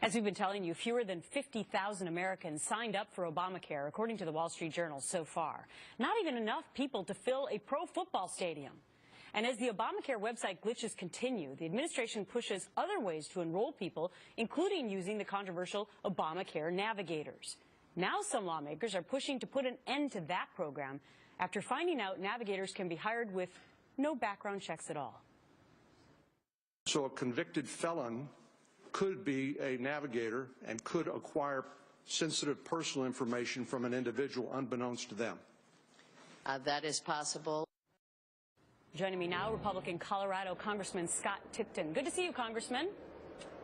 As we've been telling you, fewer than 50,000 Americans signed up for Obamacare, according to the Wall Street Journal so far. Not even enough people to fill a pro football stadium. And as the Obamacare website glitches continue, the administration pushes other ways to enroll people, including using the controversial Obamacare navigators. Now some lawmakers are pushing to put an end to that program after finding out navigators can be hired with no background checks at all. So a convicted felon could be a navigator and could acquire sensitive personal information from an individual unbeknownst to them. That is possible. Joining me now, Republican Colorado Congressman Scott Tipton. Good to see you, Congressman.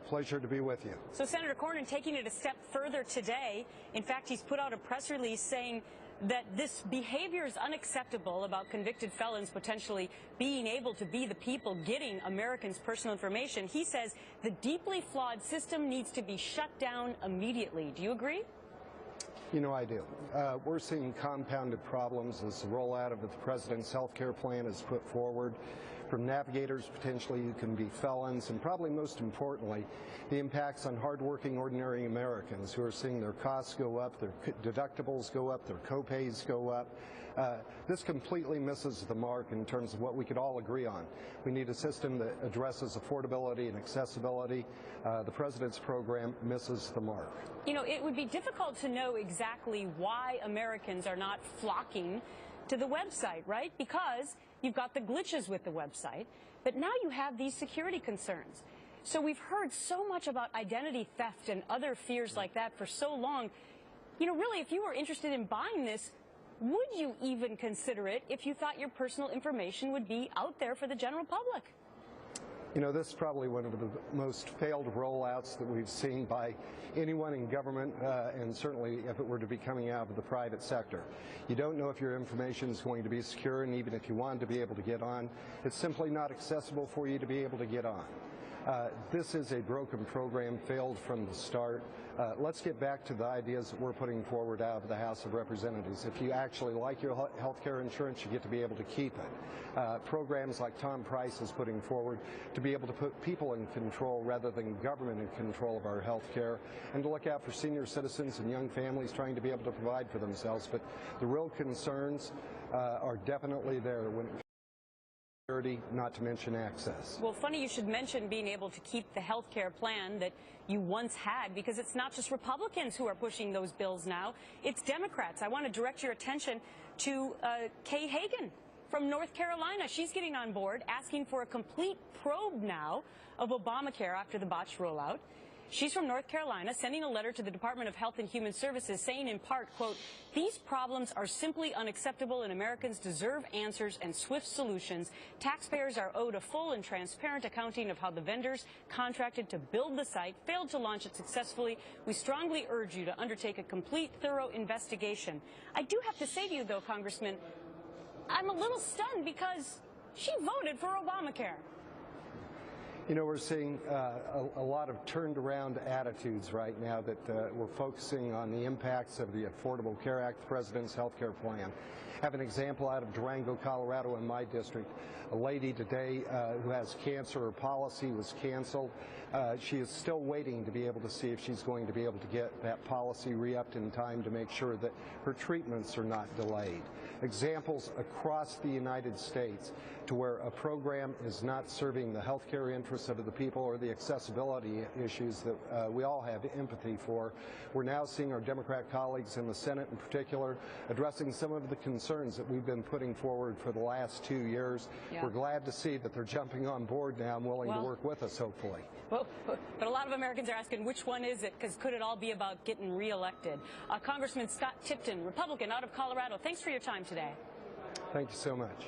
Pleasure to be with you. So Senator Cornyn taking it a step further today. In fact, he's put out a press release saying that this behavior is unacceptable about convicted felons potentially being able to be the people getting Americans' personal information. He says the deeply flawed system needs to be shut down immediately. Do you agree? You know, I do. We're seeing compounded problems as the rollout of the president's health care plan is put forward. From navigators, potentially you can be felons, and probably most importantly, the impacts on hardworking, ordinary Americans who are seeing their costs go up, their deductibles go up, their co-pays go up. This completely misses the mark in terms of what we could all agree on. We need a system that addresses affordability and accessibility. The president's program misses the mark. You know, it would be difficult to know exactly why Americans are not flocking to the website, right? Because you've got the glitches with the website, but now you have these security concerns. So we've heard so much about identity theft and other fears like that for so long. You know, really, if you were interested in buying this, would you even consider it if you thought your personal information would be out there for the general public? You know, this is probably one of the most failed rollouts that we've seen by anyone in government, and certainly if it were to be coming out of the private sector. You don't know if your information is going to be secure, and even if you wanted to be able to get on, it's simply not accessible for you to be able to get on. This is a broken program, failed from the start. Let's get back to the ideas that we're putting forward out of the House of Representatives. If you actually like your health care insurance, you get to be able to keep it. Programs like Tom Price is putting forward to be able to put people in control rather than government in control of our health care, and to look out for senior citizens and young families trying to be able to provide for themselves. But the real concerns are definitely there when not to mention access. Well, funny you should mention being able to keep the health care plan that you once had, because it's not just Republicans who are pushing those bills now, it's Democrats. I want to direct your attention to Kay Hagan from North Carolina. She's getting on board, asking for a complete probe now of Obamacare after the botched rollout. She's from North Carolina, sending a letter to the Department of Health and Human Services saying in part, quote, "These problems are simply unacceptable and Americans deserve answers and swift solutions. Taxpayers are owed a full and transparent accounting of how the vendors contracted to build the site failed to launch it successfully. We strongly urge you to undertake a complete, thorough investigation." I do have to say to you, though, Congressman, I'm a little stunned because she voted for Obamacare. You know, we're seeing a lot of turned around attitudes right now that we're focusing on the impacts of the Affordable Care Act, the President's health care plan. I have an example out of Durango, Colorado, in my district. A lady today who has cancer, her policy was canceled. She is still waiting to be able to see if she's going to be able to get that policy re-upped in time to make sure that her treatments are not delayed. Examples across the United States to where a program is not serving the health care interests of the people or the accessibility issues that we all have empathy for. We're now seeing our Democrat colleagues in the Senate in particular addressing some of the concerns that we've been putting forward for the last 2 years. Yeah. We're glad to see that they're jumping on board now and willing to work with us, hopefully. Well, but a lot of Americans are asking, which one is it? Because could it all be about getting reelected? Congressman Scott Tipton, Republican out of Colorado, thanks for your time today. Thank you so much.